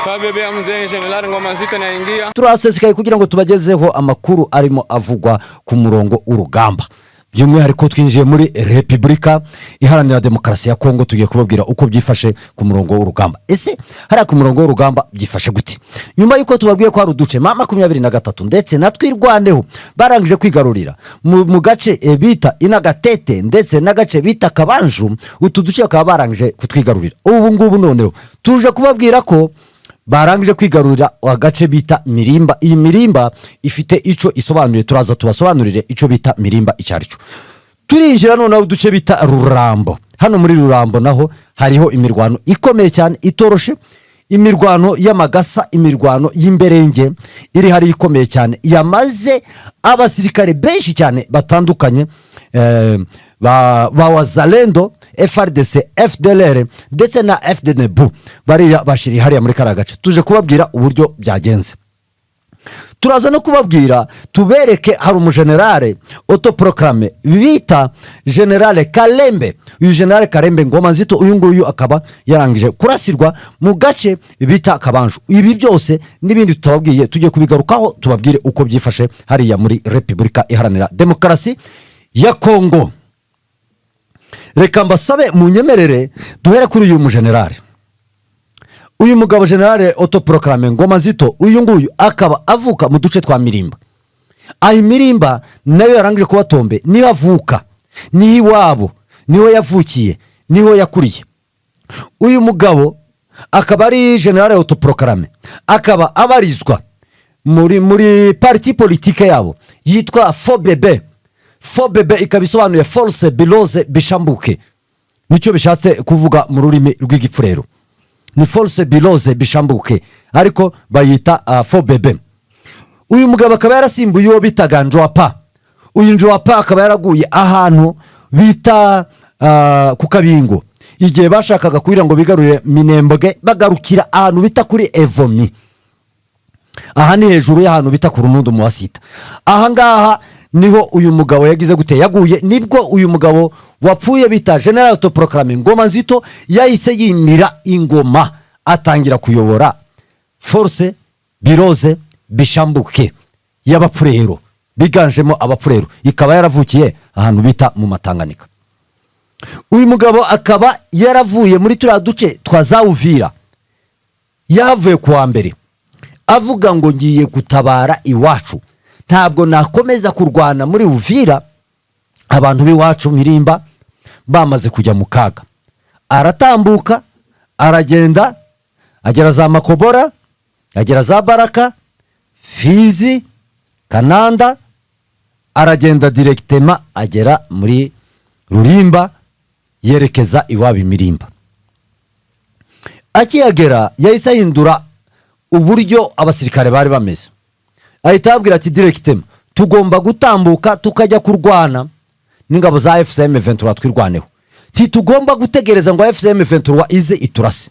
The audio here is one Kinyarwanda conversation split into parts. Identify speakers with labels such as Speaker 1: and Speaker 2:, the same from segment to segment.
Speaker 1: Kabebe mzee General Ngoma Nzito naingia.
Speaker 2: Turasesekaye kugira ngo tubagezeho amakuru arimo avugwa ku murongo urugamba. By'umwihariko twinjiye muri Republika Iharanira Demokarasi ya Kongo, tugiye kubabwira uko byifashe ku murongo urugamba. Ese hari ku murongo urugamba byifashe gute? Nyuma yuko tubabwiye ko hari uduce 23 ndetse natwirwaneho barangije kwigarurira mu gace bita Inagatete ndetse n'agace bita Kabanju, utu duce bakaba barangije kutwigarurira. Ubu ngubu noneho tuje kubabwira ko barangije kwigarurira agace bita Mirimba. Iyi Mirimba ifite ico isobanuye, turaza tubasobanurire ico bita Mirimba icyarico. Turinjira noneho uduce bita Rurambo. Hano muri Rurambo naho hariho imirwano ikomeye cyane itoroshe, imirwano y'amagasa, imirwano y'imberenge iri hari ikomeye cyane, yamaze abasirikare benshi cyane batandukanye ba Wazalendo, FRDC, FDLR ndetse na FDNB bari bashiri hariya muri karagace. Tuje kubabwira uburyo byagenze. Turaza no kubabwira tubereke hari umugenerale autoproclame bita General Kalembe. Uyu General Kalembe Ngoma Nzito uyu nguyu akaba yarangije kurasirwa mu gace bita Kabanju. Ibi byose nibindi tutababwiye tujye kubigarukaho tubabwire uko byifashe hariya muri Republika Iharanira Demokarasi ya Kongo. Reka mbasabe munyemerere duhere kuri uyu mugenerale. Uyu mugabo General autoproclame Ngoma Nzito uyu nguyu akaba avuka mu duce twa Mirimba. Ayi Mirimba nayo yarangije kuba Tombe, niho avuka, ni iwabo, niho yavukiye, niho yakuriye. Uyu mugabo akaba ari General autoproclame, akaba abarizwa muri parti politique yabo yitwa FOBB. FOBB ikabisobanuye Force Biloze Bishambuke, nicyo bishatse kuvuga mu rurimi rw'igipfurero. Ni Force Biloze Bishambuke ariko bayita FOBB. Uyu mugabo akaba yarasimbuye uwo bitaga Njoapa. Uyu Njoapa akaba yaraguye ahantu bita ku Kabingo, igihe bashakaga kugira ngo bigarurire Minembwe bagarukira ahantu bita kuri Evomi. Aha ni hejuru y'ahantu bita ku Runundu mu Wasita. Aha ngaha niho uyu mugabo yagize gute yaguye, nibwo uyu mugabo wapfuye bita General autoproclame Ngoma Nzito yahise yimira ingoma atangira kuyobora Force Biloze Bishambuke y'abapfurero, biganjemo abapfurero, ikaba yaravukiye ahantu bita mu Matanganika. Uyu mugabo akaba yaravuye muri turiya duce twa za Uvira, yavuye kuwa mbere avuga ngo ngiye gutabara iwacu, ntabwo nakomeza kurwana muri Uvira, abantu b'iwacu Mirimba bamaze kujya mu kaga. Aratambuka aragenda agera za Makobora, agera za Baraka, Fizi, Kananda, aragenda directement agera muri Rurimba yerekeza iwabi Mirimba. Akiyagera yahise ahindura uburyo abasirikare bari bameze. Ahita abwira ati directement tugomba gutambuka tukajya kurwana n'ingabo za FCM 23 twirwaneho, titugomba gutegereza ngo FCM 23 ize iturase.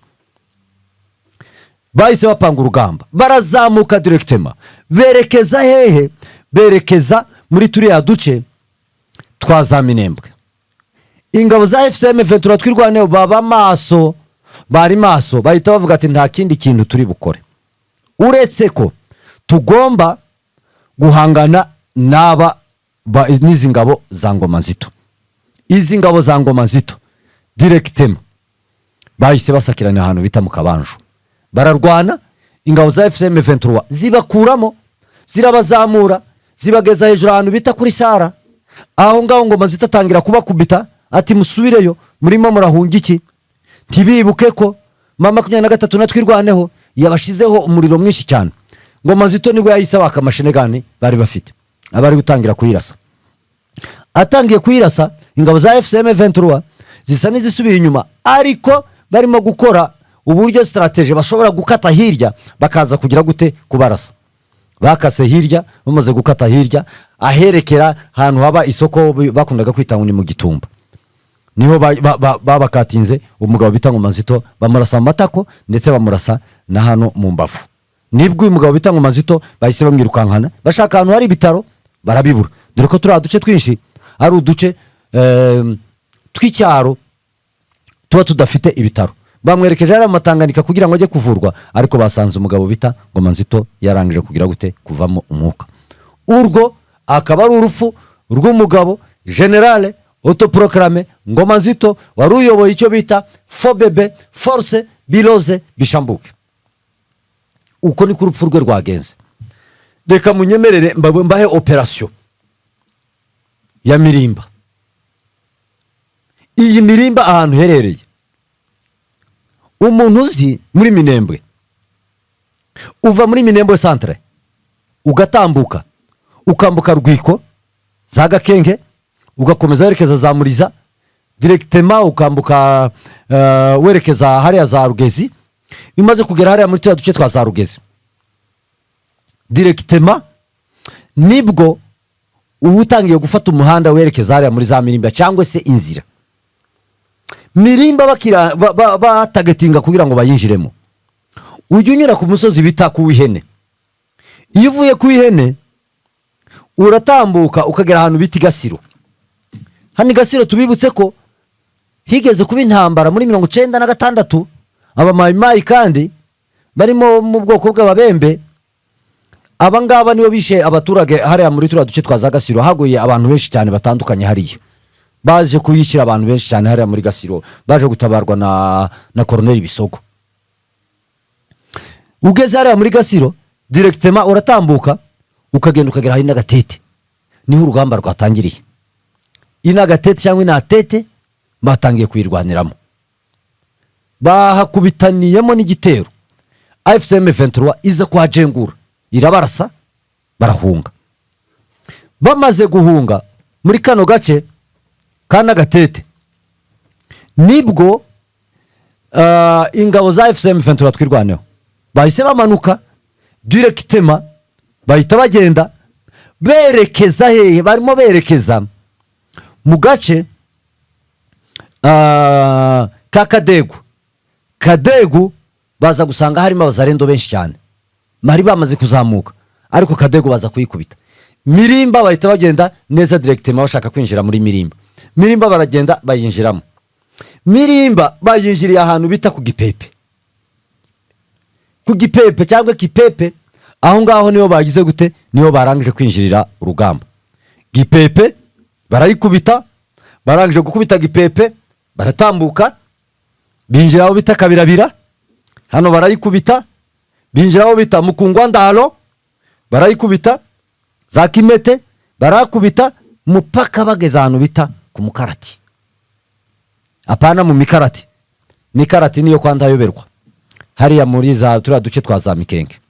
Speaker 2: Bahise bapanga urugamba, barazamuka directement berekeza hehe, berekeza muri turiya duce twaza Minembwe. Ingabo za FCM 23 twirwaneho baba maso, bari maso, bahita bavuga ati nta kindi kintu turi bukore uretse ko tugomba guhangana n'aba n'izi ngabo za Ngoma Nzito. Izi ngabo za Ngoma Nzito directement bahise basakirana ahantu bita mu Kabanju, bararwana. Ingabo za FCM 23 zibakuramo, zirabazamura, zibageza hejuru ahantu bita kuri Sara. Aho ngaho Ngoma Nzito atangira kubakubita ati musubireyo, murimo murahunga iki? Ntibibuke ko mama 23 natwirwaneho yabashizeho umuriro mwinshi cyane. Ngoma Nzito nibwo yahise baka amashenegani bari bafite, abari gutangira kuyirasa. Atangiye kuyirasa, ingabo za FCM 23 zisa n'izisubiye inyuma, ariko barimo gukora uburyo strategy bashobora gukata hirya bakaza kugira gute kubarasa. Bakase hirya, bamaze gukata hirya aherekera ahantu haba isoko bakundaga kwita ngo ni mu Gitumba. Niho babakatinze umugabo bita Ngoma Nzito, bamurasa amatako ndetse bamurasa na hano mu mbavu. Nibwo uyu mugabo bita Ngoma Nzito bahise bamwirukankana, bashaka ahantu hari bitaro barabibura. Dore ko turi aduce twinshi ari uduce twicyaro tuba tudafite ibitaro. bamwerekeje hariya Matanganika kugira ngo ajye kuvurwa, ariko basanze umugabo bita Ngoma Nzito yarangije kugira gute kuvamo umwuka. Urwo akaba ari urupfu rw'umugabo generale autoproclame Ngoma Nzito wari uyoboye icyo bita FOBB, Force Biloze Bishambuke. Uko ni ku rupfu rwe rwagenze. Reka munyemerere mbahe operation ya Mirimba. Iyi Mirimba ahantu herereye, umuntu uzi muri Minembwe, uva muri Minembwe centre ugatambuka ukambuka Rwiko za Gakenge ugakomeza werekeza za Muriza directement ukambuka werekeza hariya za Rugezi. Imaze kugera hariya muri tuya duce twa za Rugezi directement nibwo ubutangiye gufata umuhanda werekeza hariya muri za Mirimba cyangwa se inzira Mirimba bakira batagatinga kugira ngo bayinjiremo. Ujye unyura ku musozi bita ku Ihene. Iyo uvuye ku Ihene uratambuka ukagera ahantu bita Gasiro. Hani Gasiro tubibutse ko higeze kuba intambara muri 1996 abamayimayi kandi barimo mu bwoko bw'ababembe. Abangaba nibo bishe abaturage hariya muri turiya duce twa za Gasiro, haguye abantu benshi cyane batandukanye hariya. Baje kuyishyira abantu benshi cyane hariya muri Gasiro, baje gutabarwa na Colonel Bisogo. Ugeze hariya muri Gasiro directement uratambuka ukagenda ukagera hari n'Agatete, niho urugamba rwatangiriye. Gatete cyangwa Inatete batangiye kuyirwaniramo, bahakubitaniyemo n'igitero. AFCM 23 iza kuhajengura irabarasa barahunga. Bamaze guhunga muri kano gace kana Gatete nibwo ingabo za FCM 23 twirwaneho bahise bamanuka directement bahita bagenda berekeza hehe, barimo berekeza mu gace ka Kadegu baza gusanga harimo abazarendo benshi cyane mari bamaze kuzamuka, ariko Kadegu baza kuyikubita. Mirimba bahita bagenda neza directement bashaka kwinjira muri Mirimba baragenda bayinjiramo. Mirimba bayinjiriye ahantu bita ku Gipepe cyangwa Kipepe, aho ngaho niho bagize gute, niho barangije kwinjirira urugamba. Gipepe barayikubita, barangije gukubita Gipepe baratambuka binjiraho bita Kabirabira, hano barayikubita binjiraho bita Mukungwandalo barayikubita, za Kimete barakubita mupaka bageza ahantu bita ku Mukarati. Apana mu Mikarati niyo kwandayoberwa hariya muri za turiya duce twa za Mikenge,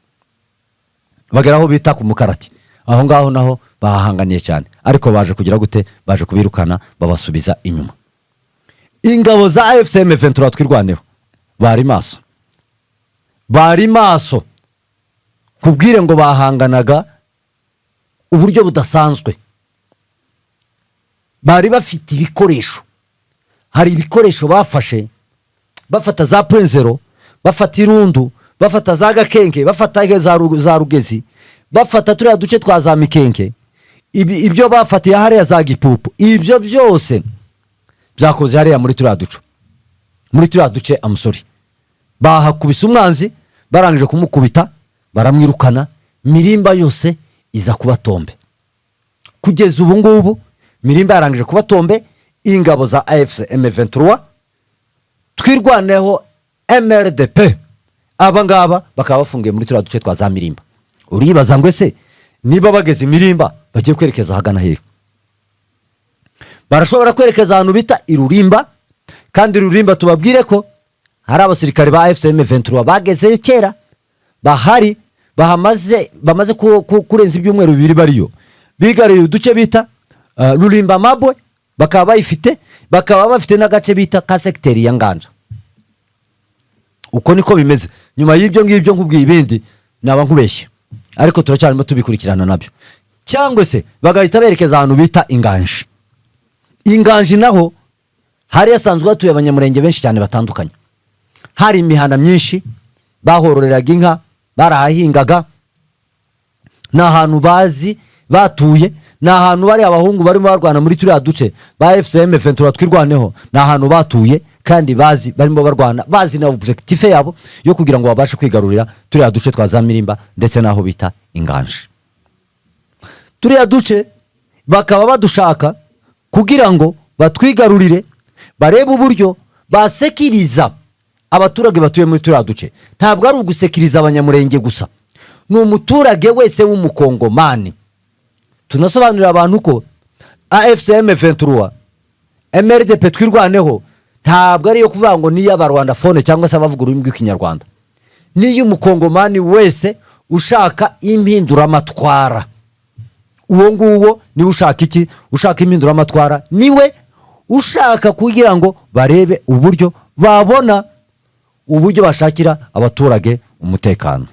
Speaker 2: bageraho bita ku Mukarati. Aho ngaho naho bahanganiye cyane, ariko baje kugira gute, baje kubirukana babasubiza inyuma. Ingabo za AFCM 23 twirwaneho bari maso kubwire ngo bahanganaga uburyo budasanzwe. Bari bafite ibikoresho, hari ibikoresho bafashe, bafata za Penzero, bafata Irundu, bafata za Gakenge, bafata za Rugezi, bafata turiya duce twa za Mikenge. Ibyo bafatiye hariya za Gipupu, ibyo byose byakoze hariya muri turiya duce amusori. Bahakubise umwanzi, barangije kumukubita baramwirukana. Mirimba yose iza kuba tombe. Kugeza ubu ngubu Mirimba yarangije kuba tombe. Ingabo za AFCM 23 twirwaneho MRDP abangaba bakaba bafungiye muri turiya duce twa za Mirimba. Uribaza ngo ese niba bageze Mirimba bagiye kwerekeza hagana hehe? Barashobora kwerekeza ahantu bita Irurimba, kandi Irurimba tubabwire ko hari abasirikare ba AFCM 23 bagezeyo kera bahari, bamaze kurenza ibyumweru 2 bariyo, bigariye uduce bita Rulimba Mabwe, bakaba bayifite, bakaba bafite n'agace bita ka secteur ya Nganja. Uko niko bimeze. Nyuma y'ibyo ngibyo nkubwiye ibindi naba nkubeshye, ariko turacyarimo tubikurikirana nabyo. Cyangwa se bagahita berekeza ahantu bita Inganji naho hari yasanzwe hatuye abanyamurenge benshi cyane batandukanye. Hari imihanda myinshi bahororeraga inka, barahahingaga, n'ahantu bazi batuye ni ahantu bari abahungu barimo barwana muri turiya duce ba FCM Ventura twirwaneho, ni ahantu batuye kandi bazi barimo barwana, bazi na objectif yabo yo kugira ngo babashe kwigarurira turiya duce twa za Mirimba ndetse naho bita Inganje. Turiya duce bakaba badushaka kugira ngo batwigarurire, barebe uburyo basekiriza abaturage batuye muri turiya duce. Ntabwo ari ugusekiriza abanyamurenge gusa, ni umuturage wese w'umukongomani. Tunasobanurira abantu ko AFCM Ventura MRDP twirwaneho ntabwo ari yo kuvuga ngo ni y'abarwanda fone cyangwa se abavuga ururimi rw'ikinyarwanda, ni y'umukongomani wese ushaka impinduramatwara. Uwo nguwo niwe ushaka iki? Ushaka impinduramatwara, niwe ushaka kugira ngo barebe uburyo babona uburyo bashakira abaturage umutekano.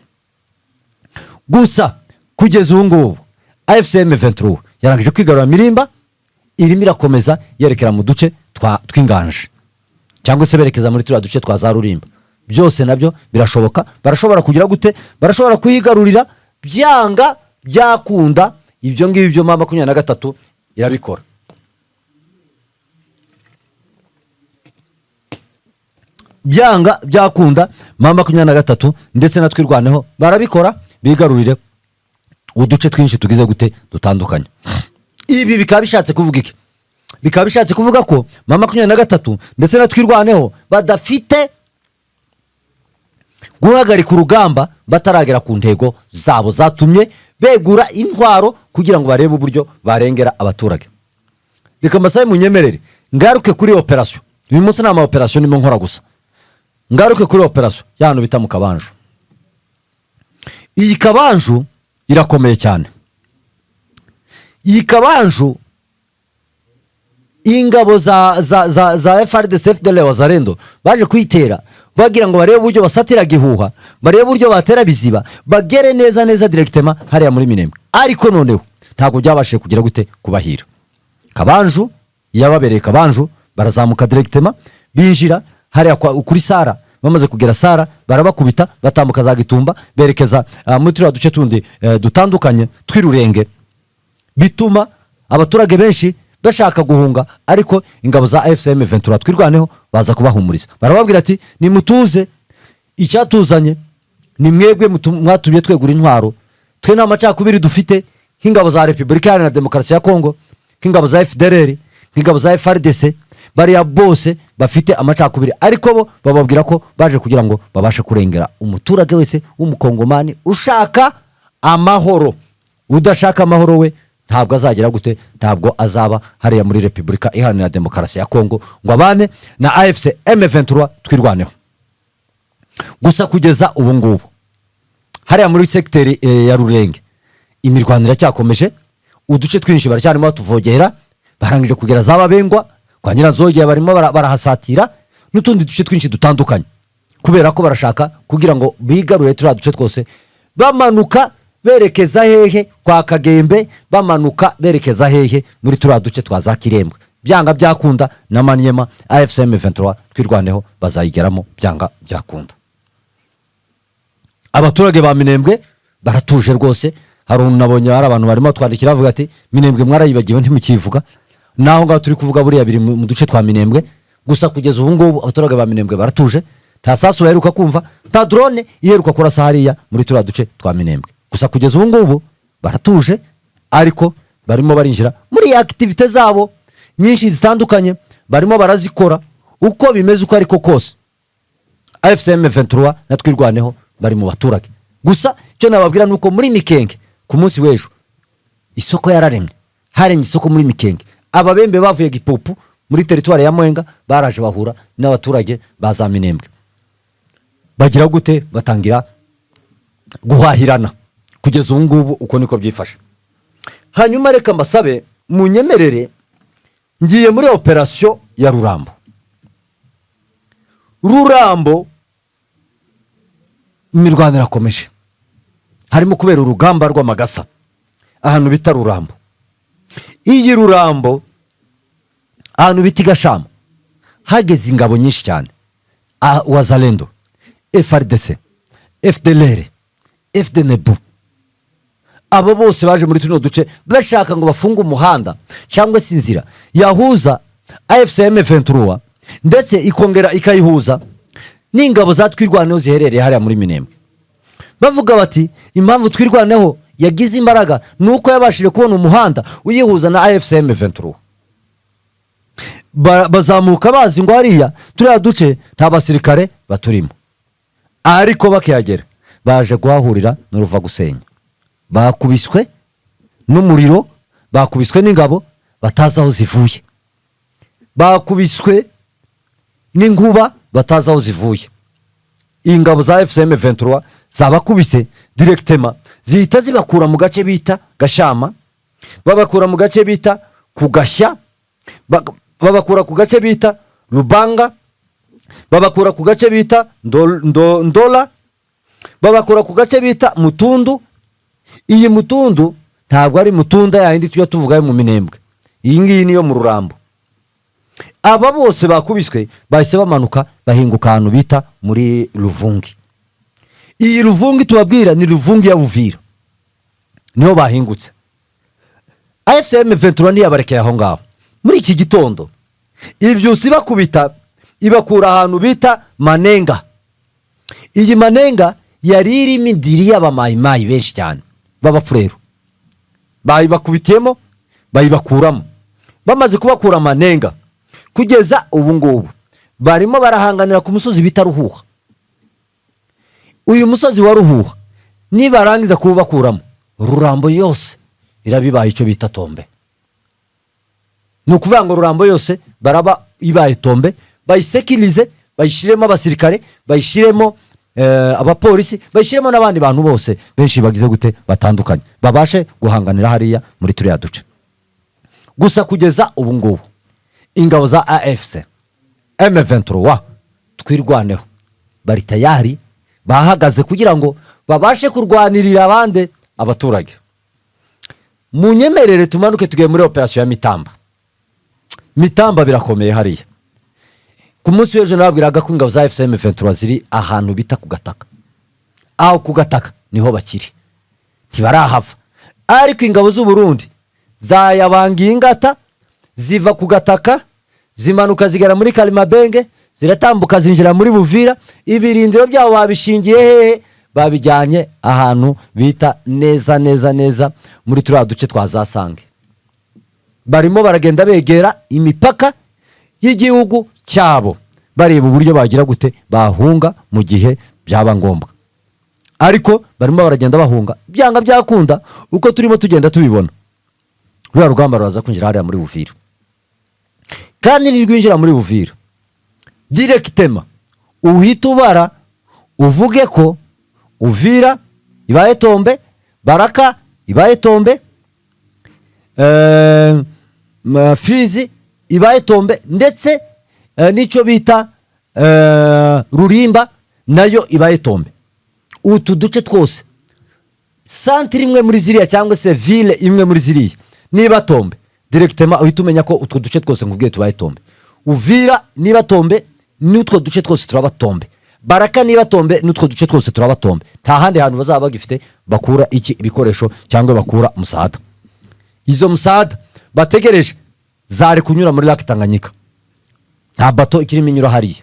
Speaker 2: Gusa kugeza ubu ngubu AFCM Ventura yarangije kwigarura Mirimba, irimo irakomeza yerekera mu duce tw'Inganje cyangwa se berekeza muri turiya duce twa za Rulimba. Byose nabyo birashoboka, barashobora kugira gute? Barashobora kuyigarurira byanga byakunda. Ibyo ngibyo mama 23 irabikora. Byanga byakunda mama 23 ndetse natwirwaneho barabikora, bigarurire uduce twinshi tugize gute dutandukanye. Ibi bikaba bishatse kuvuga iki? Bikaba bishatse kuvuga ko mama 23 ndetse natwirwaneho badafite guhagarika urugamba bataragera ku ntego zabo zatumye begura intwaro kugira ngo barebe uburyo barengera abaturage. Reka mbasabe munyemerere ngaruke kuri operation. Uyu munsi nama operation nimo nkora gusa. Ngaruke kuri operation y'ahantu bita mu Kabanju. Iyi Kabanju irakomeye cyane. Iyi Kabanju ingabo za FARDC FDLR Wazalendo baje kwitera bagira ngo barebe uburyo basatira gihuha, barebe uburyo batera biziba, bagere neza directement hariya muri Minembwe. Ariko noneho ntabwo byabashije kugira gute kubahira. Kabanju yababereye Kabanju, barazamuka directement binjira hariya kuri Sara. Bamaze kugera Sara barabakubita, batambuka za Gitumba berekeza muri turiya duce tundi dutandukanye tw'Irurenge, bituma abaturage benshi bashaka guhunga. Ariko ingabo za AFCM Ventura twirwaneho baza kubahumuriza, barababwira ati nimutuze, icyatuzanye ni mwebwe mwatubye twegura intwaro, twe nta macakubiri dufite nk'ingabo za Repubulika Iharanira Demokarasi ya Kongo, nk'ingabo za FDLR, nk'ingabo za FARDC. Bariya bose bafite amacakubiri, ariko bo bababwira ko baje kugira ngo babashe kurengera umuturage wese w'umukongomani ushaka amahoro. Udashaka amahoro we ntabwo azagera gute, ntabwo azaba hariya muri Repubulika Iharanira Demokarasi ya Kongo ngo abane na AFCM Ventura twirwaneho. Gusa kugeza ubu ngubu hariya muri sekteri ya Rurenge imirwanire cyakomeje, uduce twinshi baracyarimo tuvogera, barangije kugera zababengwa kwa Nyirazogeye barimo barahasatira n'utundi duce twinshi dutandukanye, kubera ko barashaka kugira ngo bigarure turiya duce twose, bamanuka berekeza hehe kwa Kagembe, bamanuka berekeza hehe muri turiya duce twa za Kirembwe. Byanga byakunda na Maniema AFCM Ventura twirwaneho bazayigeramo byanga byakunda. Abaturage ba Minembwe baratuje rwose. Hari unabonye hari abantu barimo twandikira bavuga ati Minembwe mwarayibagiwe ntimukivuga. Naho ngaho turi kuvuga buriya biri mu duce twa Minembwe. Gusa kugeza ubu ngubu abaturage ba Minembwe baratuje, nta sasu baheruka kumva, ta drone iheruka kurasa hariya muri turiya duce twa Minembwe. Gusa kugeza ubu ngubu baratuje, ariko barimo barinjira muri activite zabo nyinshi zitandukanye, barimo barazikora uko bimeze uko ariko kose. AFCM Ventura natwirwaneho bari mu baturage. Gusa cyo nababwira nuko muri Mikenge ku munsi w'ejo isoko yararemye, haremye isoko muri Mikenge. Ababembe bavuye Gipupu muri territoire ya Mwenga baraje bahura n'abaturage baza Minembwe, bagira gute batangira guhahirana. Kugeza ubu ngubu uko niko byifashe. Hanyuma reka mbasabe munyemerere ngiye muri operation ya Rurambo. Rurambo imirwanire akomeje, harimo kubera urugamba rw'amagasa ahantu bita Rurambo. Iyi Rurambo ahantu bita Gashama hageze ingabo nyinshi cyane, Wazalendo, FARDC, FDLR, FDNB, abo bose baje muri tuno duce bashaka ngo bafunge umuhanda cyangwa se inzira yahuza AFCM 23 ndetse ikongera ikayihuza n'ingabo za twirwaneho ziherereye hariya muri Minembwe. Bavuga bati impamvu twirwaneho yagize imbaraga nuko yabashije kubona umuhanda uyihuza na AFCM 23. Bazamuka bazi ngo hariya turiya duce nta basirikare baturimo, ariko bakihagera baje guhahurira n'uruva gusenya. Bakubiswe n'umuriro, bakubiswe n'ingabo batazi aho zivuye, bakubiswe n'inkuba batazi aho zivuye. Ingabo za FCM 23 zabakubise directement, zihita zibakura mu gace bita Gashama, babakura mu gace bita Kugashya, babakura ku gace bita Lubanga, babakura ku gace bita Ndola, babakura ku gace bita Mutundu. Iyi Mutundu ntabwo ari Mutunda yindi tuya tuvuga mu Minembwe, iyi ngiyi niyo mu Rurambo. Aba bose bakubiswe bahise bamanuka bahinguka ahantu bita muri Ruvungi. Iyi Ruvungi tubabwira ni Ruvungi ya Uvira, niho bahingutse. AFCM 23 ntiyabarekeye aho ngaho. Muri iki gitondo ibyusi bakubita ibakura ahantu bita Manenga. Iyi Manenga yari irimo indiri y'abamayimayi benshi cyane b'abafurero, bayibakubitiyemo bayibakuramo. Bamaze kubakura Manenga, kugeza ubu ngubu barimo barahanganira ku musozi bita Ruhuha. Uyu musozi wa Ruhuha nibarangiza kubakuramo, Rurambo yose irabibaye icyo bita Tombe. Nukuvuga ngo Rurambo yose baraba ibaye Tombe, bayisekirize, bayishiremo abasirikare, bayishiremo abapolisi, bayishiremo n'abandi bantu bose benshi bagize gute batandukanye, babashe guhanganira hariya muri turiya duce. Gusa kugeza ubu ngubu ingabo za AFC M23 twirwaneho bari tayari, bahagaze kugira ngo babashe kurwanirira abande abaturage. Munyemerere tumanuke tugiye muri operation ya Mitamba. Mitamba birakomeye hariya. Ku munsi w'ejo nababwiraga ko ingabo za FCM 23 ziri ahantu bita ku Gataka. Aho ku Gataka niho bakiri, ntibarahava. Ariko ingabo z'u Burundi zayabangiye ingata, ziva ku Gataka zimanuka zigera muri Kalimabenge, ziratambuka zinjira muri Buvira. Ibirindiro byabo babishingiye hehe? Babijyanye ahantu bita neza muri turiya duce twazasange. Barimo baragenda begera imipaka y'igihugu cyabo, bareba uburyo bagira gute bahunga mu gihe byaba ngombwa. Ariko barimo baragenda bahunga byanga byakunda, uko turimo tugenda tubibona. Rwa rugamba rwaza kwinjira hariya muri Buvira, kandi nirwinjira muri Buvira directement uhita ubara uvuge ko Uvira ibaye Tombe, Baraka ibaye Tombe, Fizi ibaye Tombe, ndetse nico bita Rurimba nayo ibaye Tombe. Utu duce twose centre imwe muri ziriya cyangwa se ville imwe muri ziriya niba Tombe, directement uhita umenya ko utwo duce twose nkubwiye tubaye Tombe. Uvira niba Tombe, n'utwo duce twose turaba Tombe. Baraka niba Tombe, n'utwo duce twose turaba Tombe. Nta handi hantu bazaba bagifite bakura iki ibikoresho cyangwa bakura musada. Izo musada bategereje zari kunyura muri Lake Tanganyika. Nta bato ikiri minyura hariya.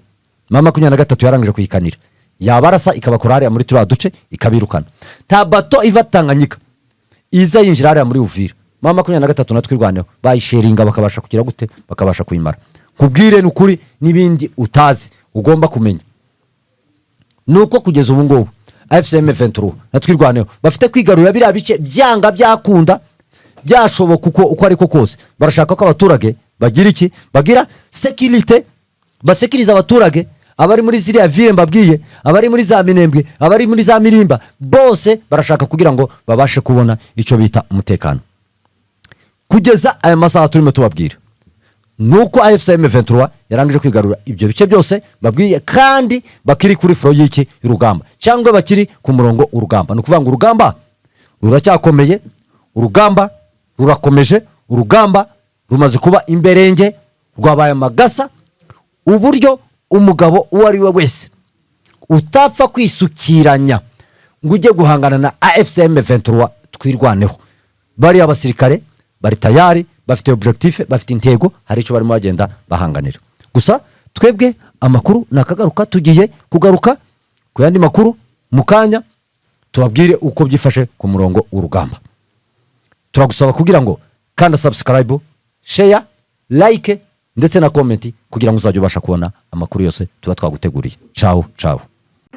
Speaker 2: Mama 23 yarangije kuyikanira, yabarasa ikabakora hariya muri turiya duce ikabirukana. Nta bato iva Tanganyika iza yinjira hariya muri Uvira. Mama 23 natwirwaneho bayisheringa bakabasha kugira gute, bakabasha kuyimara. Kubwire n'ukuri nibindi utazi ugomba kumenya. Nuko kugeza ubu ngubu FCM 23 natwirwaneho bafite kwigarurira biriya bice byanga byakunda byashoboka uko ariko kose. Barashaka ko abaturage bagira iki, bagira sécurité, basekiriza abaturage abari muri ziriya ville mbabwiye, abari muri za Minembwe, abari muri za Mirimba, bose barashaka kugira ngo babashe kubona icyo bita umutekano. Kugeza aya masaha turimo tubabwira nuko AFCM 23 yarangije kwigarura ibyo bice byose babwiye, kandi bakiri kuri fro y'iki urugamba cyangwa bakiri ku murongo urugamba. No kuvanga urugamba ruracyakomeye, urugamba rurakomeje, urugamba rumaze kuba imberenge, rwabaye amagasa. Uburyo umugabo uwo ari we wese utapfa kwisukiranya ngo ujye guhangana na AFCM 23 twirwaneho. Bari abasirikare bari tayari, bafite objectif, bafite intego, hari icyo barimo bagenda bahanganira. Gusa twebwe amakuru nakagaruka, tugiye kugaruka ku yandi makuru mukanya tubabwire uko byifashe ku murongo w'urugamba. Turagusaba kugira ngo kanda subscribe, share, like ndetse na comment kugira ngo uzajye ubasha kubona amakuru yose tuba twaguteguriye. Ciao ciao.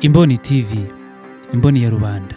Speaker 3: Imboni TV, imboni ya rubanda.